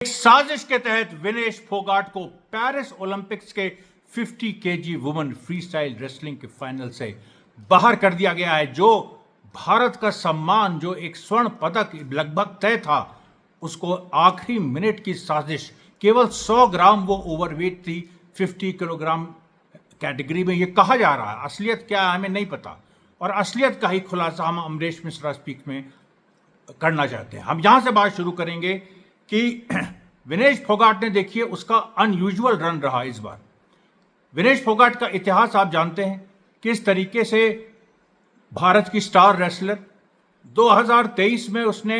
एक साजिश के तहत विनेश फोगाट को पेरिस ओलंपिक्स के 50 KG women free style wrestling के फाइनल से बाहर कर दिया गया है। जो भारत का सम्मान, जो एक स्वर्ण पदक लगभग तय था, उसको आखिरी मिनट की साजिश, केवल 100 ग्राम वो ओवरवेट थी 50 किलोग्राम कैटेगरी में। ये कहा जा रहा है, असलियत क्या है हमें नहीं पता, और असलियत का ही खुलासा हम अमरीश मिश्रा स्पीक में करना चाहते हैं। हम यहां से बात शुरू करेंगे कि विनेश फोगाट ने, देखिए, उसका अनयूजुअल रन रहा इस बार। विनेश फोगाट का इतिहास आप जानते हैं, किस तरीके से भारत की स्टार रेसलर 2023 में उसने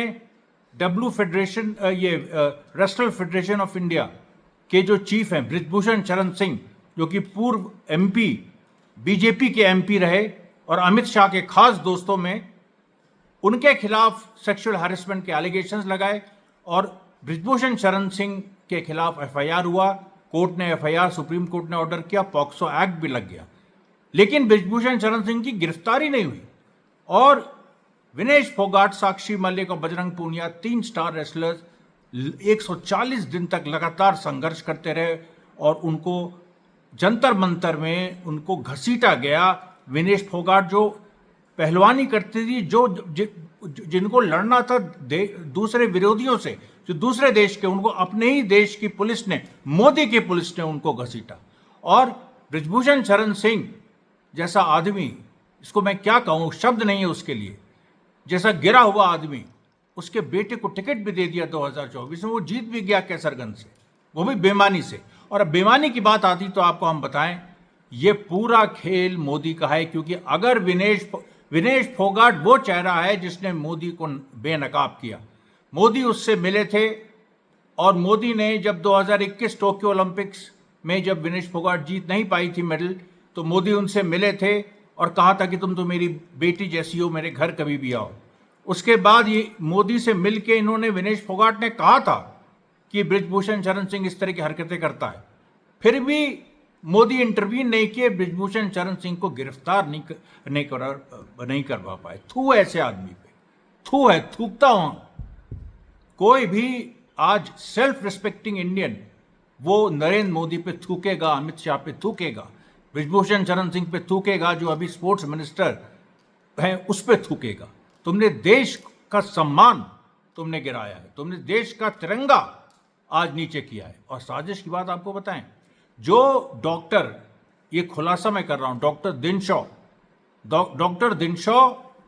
W federation, wrestler federation of India के जो चीफ हैं बृजभूषण शरण सिंह, जो कि पूर्व एमपी, बीजेपी के एमपी रहे और अमित शाह के खास दोस्तों में, उनके खिलाफ सेक्सुअल हैरेसमेंट के एलिगेशंस लगाए और बृजभूषण शरण सिंह के खिलाफ एफआईआर हुआ। कोर्ट ने एफआईआर, सुप्रीम कोर्ट ने ऑर्डर किया, पॉक्सो एक्ट भी लग गया, लेकिन बृजभूषण शरण सिंह की गिरफ्तारी नहीं हुई। और विनेश फोगाट, साक्षी मलिक और बजरंग पूनिया, 3 स्टार रेसलर्स 140 दिन तक लगातार संघर्ष करते रहे और उनको जंतर मंतर में उनको घसीटा गया। विनेश फोगाट जो पहलवानी करती थी, जिनको लड़ना था दूसरे विरोधियों से, जो दूसरे देश के, उनको अपने ही देश की पुलिस ने, मोदी की पुलिस ने उनको घसीटा। और बृजभूषण शरण सिंह जैसा आदमी, इसको मैं क्या कहूँ, शब्द नहीं है उसके लिए, जैसा गिरा हुआ आदमी, उसके बेटे को टिकट भी दे दिया 2024 में, वो जीत भी गया कैसरगंज से, वो भी बेईमानी से। और अब बेईमानी की बात आती तो आपको हम बताएं, ये पूरा खेल मोदी का है, क्योंकि अगर विनेश फोगाट वो चेहरा है जिसने मोदी को बेनकाब किया। मोदी उससे मिले थे और मोदी ने जब 2021 टोक्यो ओलंपिक्स में जब विनेश फोगाट जीत नहीं पाई थी मेडल, तो मोदी उनसे मिले थे और कहा था कि तुम तो मेरी बेटी जैसी हो, मेरे घर कभी भी आओ। उसके बाद ये मोदी से मिलके इन्होंने, विनेश फोगाट ने कहा था कि बृजभूषण शरण सिंह इस तरह की हरकतें करता है, फिर भी मोदी इंटरवीन नहीं किए, बृजभूषण शरण सिंह को गिरफ्तार नहीं करवा पाए। थू ऐसे आदमी पे, थू है, थूकता हूं। कोई भी आज सेल्फ रिस्पेक्टिंग इंडियन वो नरेंद्र मोदी पे थूकेगा, अमित शाह पे थूकेगा, बृजभूषण शरण सिंह पे थूकेगा, जो अभी स्पोर्ट्स मिनिस्टर है उस पे थूकेगा। तुमने देश का सम्मान तुमने गिराया है, तुमने देश का तिरंगा आज नीचे किया है। और साजिश की बात आपको बताएं, जो डॉक्टर, ये खुलासा मैं कर रहा हूं, डॉक्टर दिनशॉ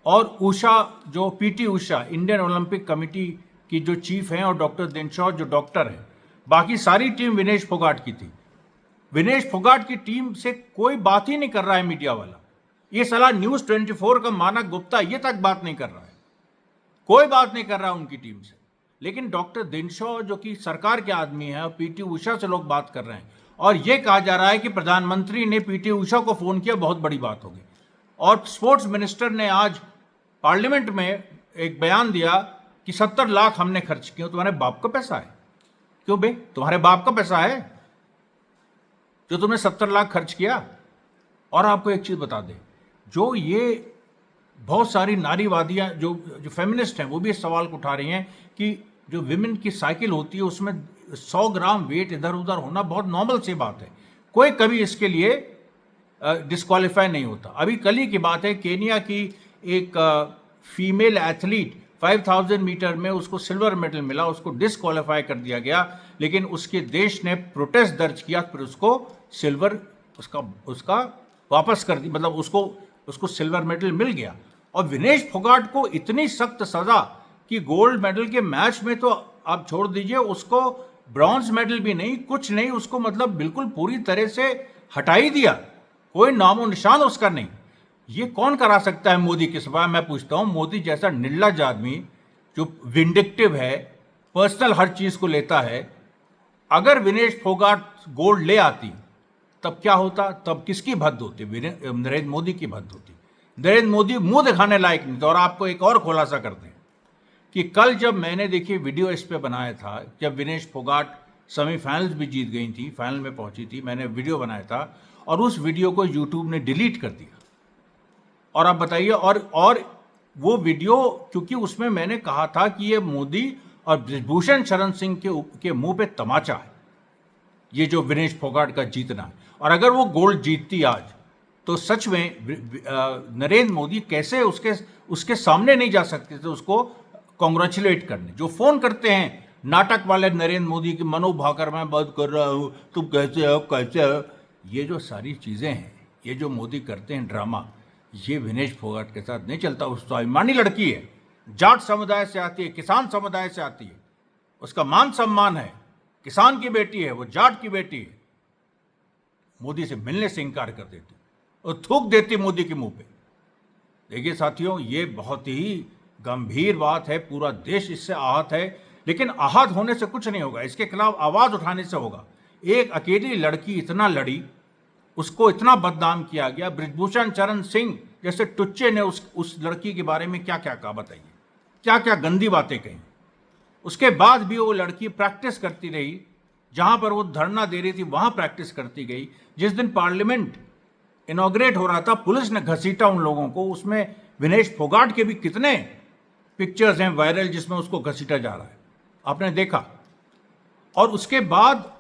और उषा, जो PT Usha, Indian Olympic committee की जो चीफ हैं, और डॉक्टर दिनशॉ जो डॉक्टर हैं, बाकी सारी टीम विनेश फोगाट की थी। विनेश फोगाट की टीम से कोई बात ही नहीं कर रहा है मीडिया वाला। ये सलाह न्यूज़ 24 का मानक गुप्ता ये तक बात नहीं कर रहा है, कोई बात नहीं कर रहा है उनकी टीम से। लेकिन डॉक्टर दिनशॉ, जो कि सरकार के आदमी है, और पीटी उषा से लोग बात कर रहे हैं, और ये कहा जा रहा है कि प्रधानमंत्री ने पीटी उषा को फोन किया, बहुत बड़ी बात होगी। और स्पोर्ट्स मिनिस्टर ने आज पार्लियामेंट में एक बयान दिया कि 70 लाख हमने खर्च किए। तुम्हारे बाप का पैसा है? क्यों बे, तुम्हारे बाप का पैसा है जो तुमने 70 लाख खर्च किया? और आपको एक चीज बता दें, जो ये बहुत सारी नारीवादियां, जो फेमिनिस्ट हैं, वो भी इस सवाल को उठा रही हैं कि जो विमेन की साइकिल होती है उसमें 100 ग्राम वेट इधर उधर होना बहुत नॉर्मल सी बात है, कोई कभी इसके लिए डिस्क्वालीफाई नहीं होता। अभी कल ही की बात है, केनिया की एक फीमेल एथलीट 5000 मीटर में उसको सिल्वर मेडल मिला, उसको डिस्क्वालीफाई कर दिया गया, लेकिन उसके देश ने प्रोटेस्ट दर्ज किया, फिर उसको सिल्वर उसका वापस कर दी, मतलब उसको सिल्वर मेडल मिल गया। और विनेश फोगाट को इतनी सख्त सजा कि गोल्ड मेडल के मैच में तो आप छोड़ दीजिए, उसको ब्रॉन्ज मेडल भी नहीं, कुछ नहीं, उसको मतलब बिल्कुल पूरी तरह से हटा ही दिया, कोई नामो निशान उसका नहीं। ये कौन करा सकता है मोदी के सिवा? मैं पूछता हूं, मोदी जैसा निर्लज्ज आदमी, जो विंडिक्टिव है, पर्सनल हर चीज को लेता है, अगर विनेश फोगाट गोल्ड ले आती तब क्या होता? तब किसकी भद्द होती? नरेंद्र मोदी की भद्द होती। नरेंद्र मोदी मुंह दिखाने लायक नहीं था। और आपको एक और खुलासा करते हैं कि कल जब मैंने, देखिए, वीडियो इस पे बनाया था, जब विनेश फोगाट सेमीफाइनल्स भी जीत गई थी, फाइनल में पहुंची थी, मैंने वीडियो बनाया था और उस वीडियो को यूट्यूब ने डिलीट कर दिया। और आप बताइए, और वो वीडियो, क्योंकि उसमें मैंने कहा था कि ये मोदी और ब्रिजभूषण शरण सिंह के मुंह पे तमाचा है ये जो विनेश फोगाट का जीतना है। और अगर वो गोल्ड जीतती आज, तो सच में नरेंद्र मोदी कैसे उसके सामने नहीं जा सकते थे उसको कॉन्ग्रेचुलेट करने। जो फोन करते हैं नाटक वाले नरेंद्र मोदी की, मनो भाकर मैं बात कर रहा हूँ, तुम कैसे हो कैसे हो, ये जो सारी चीज़ें हैं, ये जो मोदी करते हैं ड्रामा, ये विनेश फोगाट के साथ नहीं चलता। उस स्वाभिमानी लड़की है, जाट समुदाय से आती है, किसान समुदाय से आती है, उसका मान सम्मान है, किसान की बेटी है, वो जाट की बेटी है, मोदी से मिलने से इनकार कर देती और थूक देती मोदी के मुंह पे। देखिए साथियों, ये बहुत ही गंभीर बात है, पूरा देश इससे आहत है, लेकिन आहत होने से कुछ नहीं होगा, इसके खिलाफ आवाज उठाने से होगा। एक अकेली लड़की इतना लड़ी, उसको इतना बदनाम किया गया। ब्रिजभूषण शरण सिंह जैसे टुच्चे ने उस लड़की के बारे में क्या क्या कहा, बताइए, क्या क्या गंदी बातें कही। उसके बाद भी वो लड़की प्रैक्टिस करती रही, जहां पर वो धरना दे रही थी वहां प्रैक्टिस करती गई। जिस दिन पार्लियामेंट इनॉग्रेट हो रहा था, पुलिस ने घसीटा उन लोगों को, उसमें विनेश फोगाट के भी कितने पिक्चर्स हैं वायरल जिसमें उसको घसीटा जा रहा है, आपने देखा। और उसके बाद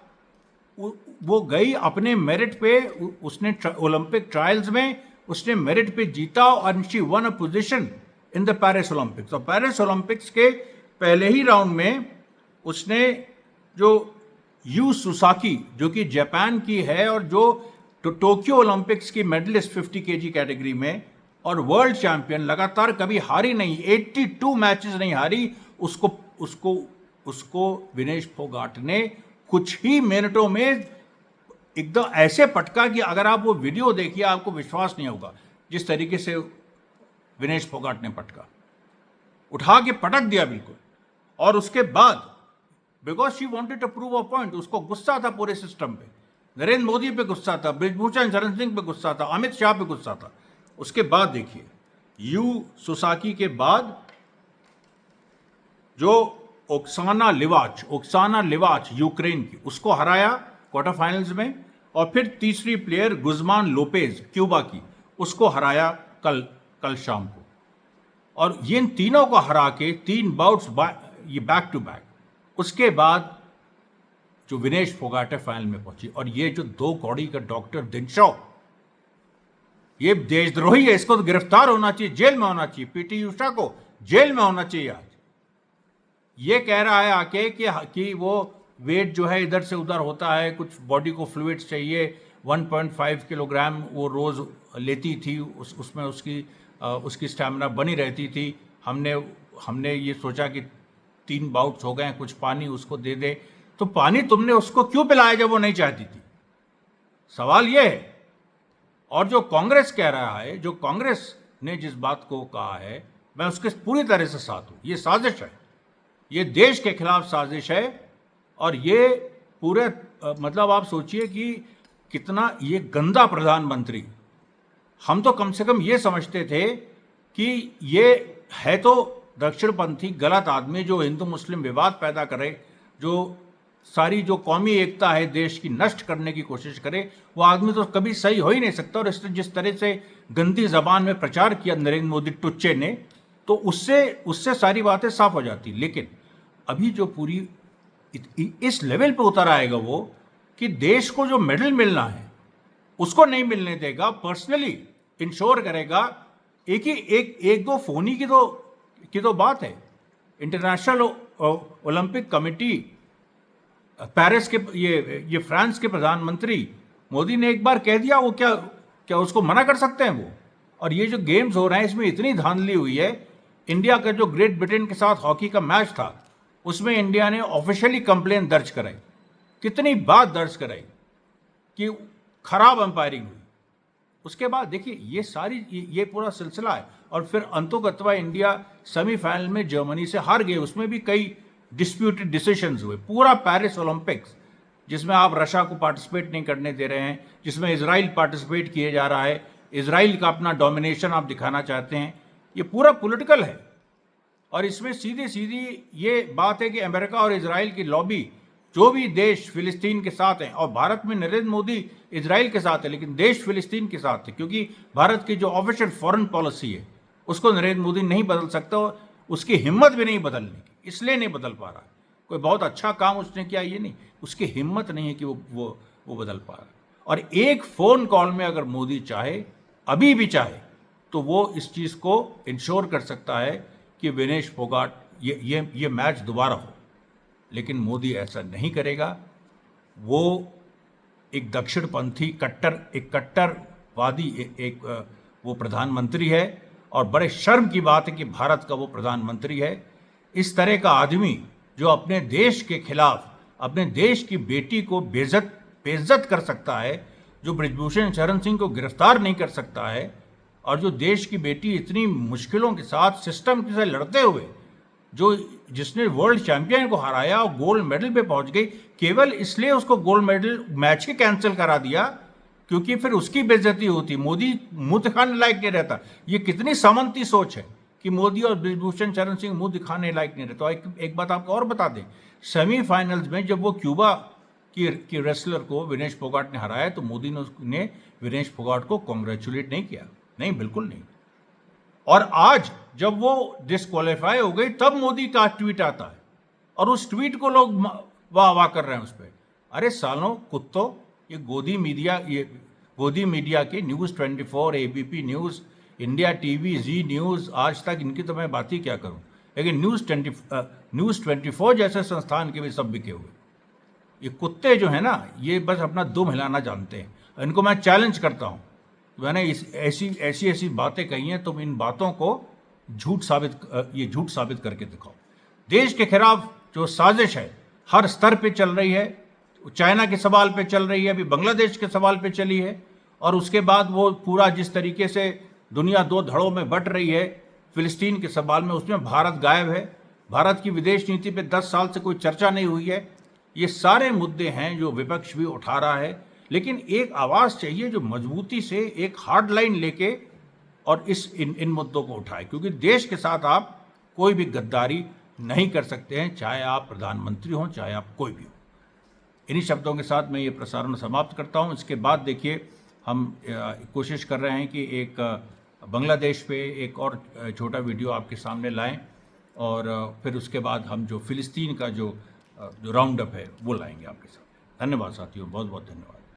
वो गई अपने मेरिट पे, उसने ओलंपिक ट्रायल्स में उसने मेरिट पे जीता और she one a position in the Paris Olympics. तो पेरिस ओलंपिक्स के पहले ही राउंड में उसने जो यू सुसाकी, जो कि जापान की है और जो टोक्यो ओलंपिक्स की मेडलिस्ट 50 केजी कैटेगरी में और वर्ल्ड चैंपियन, लगातार कभी हारी नहीं, 82 मैचेस नहीं हारी, उसको विनेश फोगाट ने कुछ ही मिनटों में एकदम ऐसे पटका कि अगर आप वो वीडियो देखिए आपको विश्वास नहीं होगा जिस तरीके से विनेश फोगाट ने पटका, उठा के पटक दिया बिल्कुल। और उसके बाद because she wanted to prove a point, उसको गुस्सा था पूरे सिस्टम पे, नरेंद्र मोदी पे गुस्सा था, ब्रिजभूषण शरण सिंह पे गुस्सा था, अमित शाह पे गुस्सा था। उसके बाद देखिए, यू सुसाकी के बाद जो ओक्साना लिवाच यूक्रेन की, उसको हराया क्वार्टर फाइनल्स में। और फिर तीसरी प्लेयर गुजमान लोपेज क्यूबा की, उसको हराया कल शाम को। और ये इन तीनों को हरा के 3 बाउट्स ये बैक टू बैक, उसके बाद जो विनेश फोगाट फाइनल में पहुंची। और ये जो 2 कौड़ी का डॉक्टर दिनशॉ, ये देशद्रोही है, इसको तो गिरफ्तार होना चाहिए, जेल में होना चाहिए। पीटी उषा को जेल में होना चाहिए। आज ये कह रहा है आके कि वो वेट जो है इधर से उधर होता है, कुछ बॉडी को फ्लूइड्स चाहिए, 1.5 किलोग्राम वो रोज लेती थी, उसमें उसकी स्टैमिना बनी रहती थी। हमने ये सोचा कि 3 बाउट्स हो गए हैं, कुछ पानी उसको दे दे। तो पानी तुमने उसको क्यों पिलाया जब वो नहीं चाहती थी? सवाल ये है। और जो कांग्रेस कह रहा है, जो कांग्रेस ने जिस बात को कहा है, मैं उसके पूरी तरह से साथ हूं। ये साजिश है, ये देश के खिलाफ साजिश है। और ये पूरे मतलब आप सोचिए कि कितना ये गंदा प्रधानमंत्री, हम तो कम से कम ये समझते थे कि ये है तो दक्षिणपंथी गलत आदमी जो हिंदू मुस्लिम विवाद पैदा करे, जो सारी जो कौमी एकता है देश की नष्ट करने की कोशिश करे, वो आदमी तो कभी सही हो ही नहीं सकता। और इसने जिस तरह से गंदी जबान में प्रचार किया नरेंद्र मोदी टुच्चे ने, तो उससे सारी बातें साफ हो जाती। लेकिन अभी जो पूरी इस लेवल पे उतर आएगा वो कि देश को जो मेडल मिलना है उसको नहीं मिलने देगा, पर्सनली इंश्योर करेगा। एक दो फोनी की तो बात है। इंटरनेशनल ओलंपिक कमेटी पेरिस के ये फ्रांस के प्रधानमंत्री मोदी ने एक बार कह दिया, वो क्या उसको मना कर सकते हैं वो? और ये जो गेम्स हो रहे हैं इसमें इतनी धांधली हुई है। इंडिया का जो ग्रेट ब्रिटेन के साथ हॉकी का मैच था, उसमें इंडिया ने ऑफिशियली कंप्लेन दर्ज कराई, कितनी बात दर्ज कराई कि खराब अंपायरिंग हुई। उसके बाद देखिए ये पूरा सिलसिला है। और फिर अंतोगत्वा इंडिया सेमीफाइनल में जर्मनी से हार गए, उसमें भी कई डिस्प्यूटेड डिसीजंस हुए। पूरा पेरिस ओलंपिक्स, जिसमें आप रशिया को पार्टिसिपेट नहीं करने दे रहे हैं, जिसमें इजराइल पार्टिसिपेट किए जा रहा है, इजराइल का अपना डोमिनेशन आप दिखाना चाहते हैं, ये पूरा पॉलिटिकल है। और इसमें सीधी सीधी ये बात है कि अमेरिका और इजराइल की लॉबी, जो भी देश फिलिस्तीन के साथ हैं, और भारत में नरेंद्र मोदी इजराइल के साथ है लेकिन देश फिलिस्तीन के साथ है, क्योंकि भारत की जो ऑफिशियल फॉरेन पॉलिसी है उसको नरेंद्र मोदी नहीं बदल सकता और उसकी हिम्मत भी नहीं बदलने की। इसलिए नहीं बदल पा रहा। कोई बहुत अच्छा काम उसने किया ये नहीं, उसकी हिम्मत नहीं है कि वो बदल पा रहा। और एक फ़ोन कॉल में अगर मोदी चाहे, अभी भी चाहे, तो वो इस चीज़ को इंश्योर कर सकता है कि विनेश फोगाट ये मैच दोबारा हो। लेकिन मोदी ऐसा नहीं करेगा। वो एक दक्षिणपंथी कट्टरवादी वो प्रधानमंत्री है, और बड़े शर्म की बात है कि भारत का वो प्रधानमंत्री है। इस तरह का आदमी जो अपने देश के खिलाफ अपने देश की बेटी को बेइज्जत कर सकता है, जो बृजभूषण शरण सिंह को गिरफ्तार नहीं कर सकता है, और जो देश की बेटी इतनी मुश्किलों के साथ सिस्टम के साथ लड़ते हुए जिसने वर्ल्ड चैंपियन को हराया और गोल्ड मेडल पे पहुंच गई, केवल इसलिए उसको गोल्ड मेडल मैच ही कैंसिल करा दिया क्योंकि फिर उसकी बेइज्जती होती, मोदी मुंह दिखाने लायक नहीं रहता। ये कितनी सामंती सोच है कि मोदी और बृजभूषण शरण सिंह मुंह दिखाने लायक नहीं रहता। एक बात आपको और बता दें, सेमीफाइनल्स में जब वो क्यूबा की रेसलर को विनेश फोगाट ने हराया तो मोदी ने विनेश फोगाट को कॉन्ग्रेचुलेट नहीं किया, नहीं, बिल्कुल नहीं। और आज जब वो डिस्क्वालीफाई हो गई तब मोदी का ट्वीट आता है और उस ट्वीट को लोग वाह वाह कर रहे हैं उस पर। अरे सालों कुत्तों, ये गोदी मीडिया के news 24, ABP news, India TV, Zee news, Aaj Tak, इनकी तो मैं बात ही क्या करूं। लेकिन न्यूज़ 24 जैसे संस्थान के भी सब बिके हुए। ये कुत्ते जो है ना, ये बस अपना दुम हिलाना जानते हैं। इनको मैं चैलेंज करता हूं, मैंने ऐसी बातें कही हैं, तुम इन बातों को झूठ साबित करके दिखाओ। देश के खिलाफ जो साजिश है हर स्तर पे चल रही है, चाइना के सवाल पे चल रही है, अभी बांग्लादेश के सवाल पे चली है, और उसके बाद वो पूरा जिस तरीके से दुनिया दो धड़ों में बट रही है फिलिस्तीन के सवाल में, उसमें भारत गायब है। भारत की विदेश नीति पे 10 साल से कोई चर्चा नहीं हुई है। ये सारे मुद्दे हैं जो विपक्ष भी उठा रहा है, लेकिन एक आवाज़ चाहिए जो मजबूती से एक हार्ड लाइन लेके और इन मुद्दों को उठाए, क्योंकि देश के साथ आप कोई भी गद्दारी नहीं कर सकते हैं, चाहे आप प्रधानमंत्री हों, चाहे आप कोई भी हो। इन्हीं शब्दों के साथ मैं ये प्रसारण समाप्त करता हूं। इसके बाद देखिए हम कोशिश कर रहे हैं कि एक बांग्लादेश पे एक और छोटा वीडियो आपके सामने लाएं, और फिर उसके बाद हम जो फिलिस्तीन का जो राउंड अप है वो लाएंगे आपके साथ। धन्यवाद साथियों, बहुत बहुत धन्यवाद।